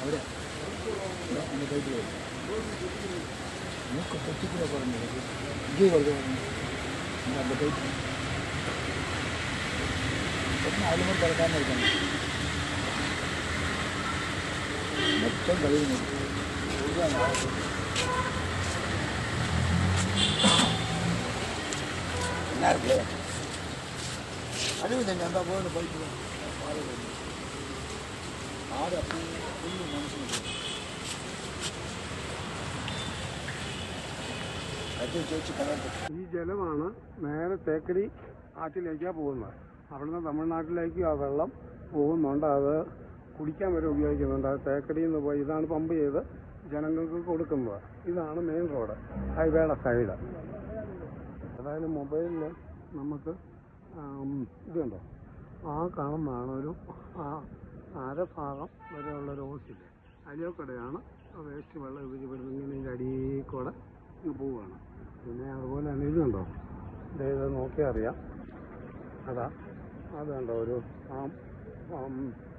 അവിടെ அந்த டைட்டில் மூக்க தொட்டி கூட பாருங்க இங்கே வருது அந்த டைட்டில் அதில் மட்டும் பறக்காமல் இருக்காங்க மொத்தம் கழுவி என்ன இருக்கு அழிவு தண்ணி அந்த போய் பைப்பு ஆறு அப்படி ஃபுல்லு மனுஷனுக்கு ഈ ജലമാണ് നേരെ തേക്കടി ആറ്റിലേക്കാണ് പോകുന്നത്. അവിടുന്ന് തമിഴ്നാട്ടിലേക്ക് ആ വെള്ളം പോകുന്നുണ്ട്. അത് കുടിക്കാൻ വരെ ഉപയോഗിക്കുന്നുണ്ട്. അത് തേക്കടിയിൽ നിന്ന് പോയി ഇതാണ് പമ്പ് ചെയ്ത് ജനങ്ങൾക്ക് കൊടുക്കുന്നത്. ഇതാണ് മെയിൻ റോഡ്, ഹൈവേയുടെ സൈഡ്. അതായത് മൊബൈലിൽ നമുക്ക് ഇതുണ്ടോ, ആ കാണുന്നതാണ് ഒരു അരഭാഗം വരെയുള്ളൊരു ഓസില്ല. അതിലേക്കൂടെയാണ് വേസ്റ്റ് വെള്ളം ഇവിടുന്ന് ഇങ്ങനെ ഇതിൻ്റെ അടിയിൽ കൂടെ പോവുകയാണ്. പിന്നെ അതുപോലെ തന്നെ ഇതുണ്ടോ, ഇത് നോക്കിയാൽ അറിയാം. അത് കണ്ടോ, ഒരു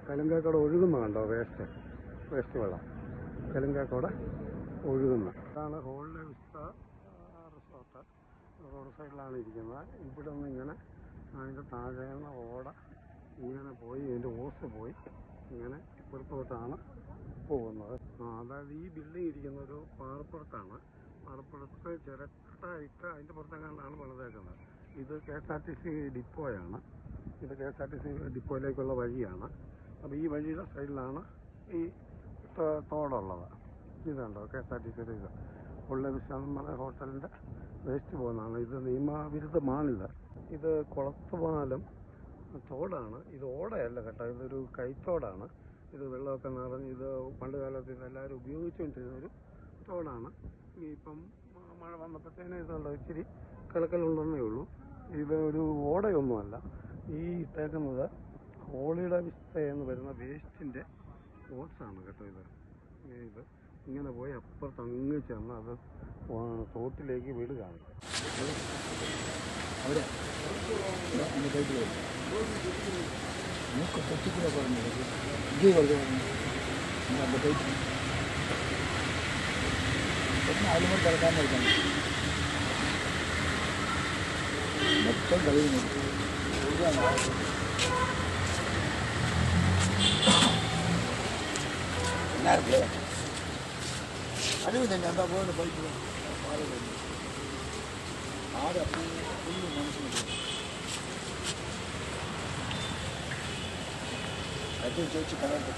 കലുങ്കേക്കൂടെ ഒഴുകുന്ന കണ്ടോ, വേസ്റ്റ് വെള്ളം കലുങ്കേക്കൂടെ ഒഴുകുന്ന. ഇതാണ് ഹോളിഡേ വിസ്റ്റ റിസോർട്ട്. റോഡ് സൈഡിലാണ് ഇരിക്കുന്നത്. ഇവിടെ നിന്ന് ഇങ്ങനെ അതിൻ്റെ താഴേന്ന് ഓട ഇങ്ങനെ പോയി ഇതിൻ്റെ ഓസ് പോയി ഇങ്ങനെ ഇപ്പുറത്തോട്ടാണ് പോകുന്നത്. അതായത് ഈ ബിൽഡിംഗ് ഇരിക്കുന്ന ഒരു പാറപ്പുറത്താണ്. പാറപ്പുറത്ത് ചിരട്ടായിട്ട് അതിൻ്റെ പുറത്തെങ്ങാണ്ടാണ് പണിതേക്കുന്നത്. ഇത് KSRTC ഡിപ്പോയാണ്. ഇത് KSRTC ഡിപ്പോയിലേക്കുള്ള വഴിയാണ്. അപ്പോൾ ഈ വഴിയുടെ സൈഡിലാണ് ഈ തോടുള്ളത്. ഇതുണ്ടോ KSRTCയുടെ ഇത് ഉള്ള വിശ്രാമ ഹോട്ടലിൻ്റെ വേസ്റ്റ് പോകുന്നതാണ്. ഇത് നിയമവിരുദ്ധമാണിത്. ഇത് കുളത്തുപാലം തോടാണ്. ഇത് ഓടയല്ല കേട്ടോ, ഇതൊരു കൈത്തോടാണ്. ഇത് വെള്ളമൊക്കെ നിറഞ്ഞ് ഇത് പണ്ട് കാലത്ത് ഇതെല്ലാവരും ഉപയോഗിച്ചുകൊണ്ടിരുന്നൊരു തോടാണ്. ഇപ്പം മഴ വന്നപ്പോഴത്തേനും ഇതുണ്ടോ ഇച്ചിരി കിളക്കലുണ്ടെന്നേ ഉള്ളൂ. ഇത് ഒരു ഓടയൊന്നുമല്ല. ഈ ഇട്ടേക്കുന്നത് ഹോളിഡേ വിസ്റ്റ എന്ന് വരുന്ന വേസ്റ്റിൻ്റെ ഓട്സാണ് കേട്ടോ. ഇത് ഇങ്ങനെ പോയി അപ്പുറത്ത് അങ്ങ് ചെന്ന് അത് തോട്ടിലേക്ക് വിടുകയാണ്. അവിടെ அந்த டைட்டில் மூக்க தொட்டி கூட பாருங்க இங்கே வருது அந்த டைட்டில் அதில் மட்டும் பறக்காமல் இருக்காங்க மொத்தம் கழுவி என்ன இருக்கு அழிவு தண்ணி அந்த போய் பைப்பு ஆறு அப்படி ஃபுல்லு மனுஷனுக்கு அது வச்சு கலந்து